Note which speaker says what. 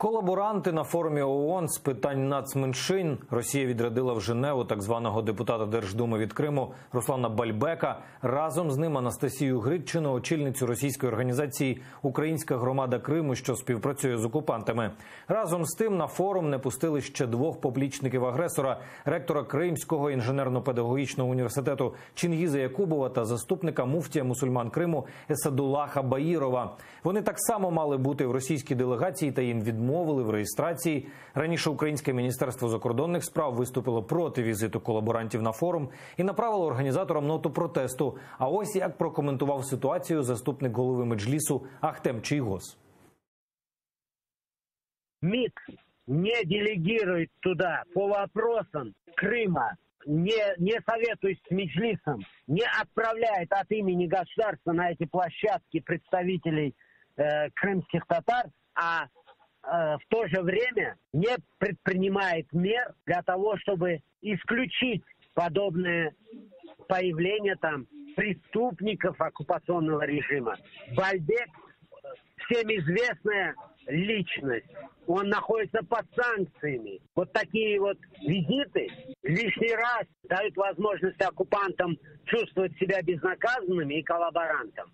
Speaker 1: Колаборанти на форумі ООН з питань нацменшин. Росія відрядила в Женеву так званого депутата Держдуми від Криму Руслана Бальбека. Разом з ним Анастасію Гридчину, очільницю російської організації «Українська громада Криму», що співпрацює з окупантами. Разом з тим на форум не пустили ще двох поплічників агресора – ректора Кримського інженерно-педагогічного університету Чингіза Якубова та заступника муфтія мусульман Криму Есадуллаха Баїрова. Вони так само мали бути в російській делегації, та їм відмовили в реєстрації. Раніше Українське міністерство закордонних справ виступило проти візиту колаборантів на форум і направило організаторам ноту протесту. А ось як прокоментував ситуацію заступник голови Меджлісу Ахтем Чийгоз.
Speaker 2: МИД не делегирует туда по вопросам Крыма, не советуясь с Меджлисом, не отправляет от имени государства на эти площадки представителей крымских татар, а в то же время не предпринимает мер для того, чтобы исключить подобное появление там преступников оккупационного режима. Бальбек всем известная личность. Он находится под санкциями. Вот такие вот визиты лишний раз дают возможность оккупантам чувствовать себя безнаказанными и коллаборантам.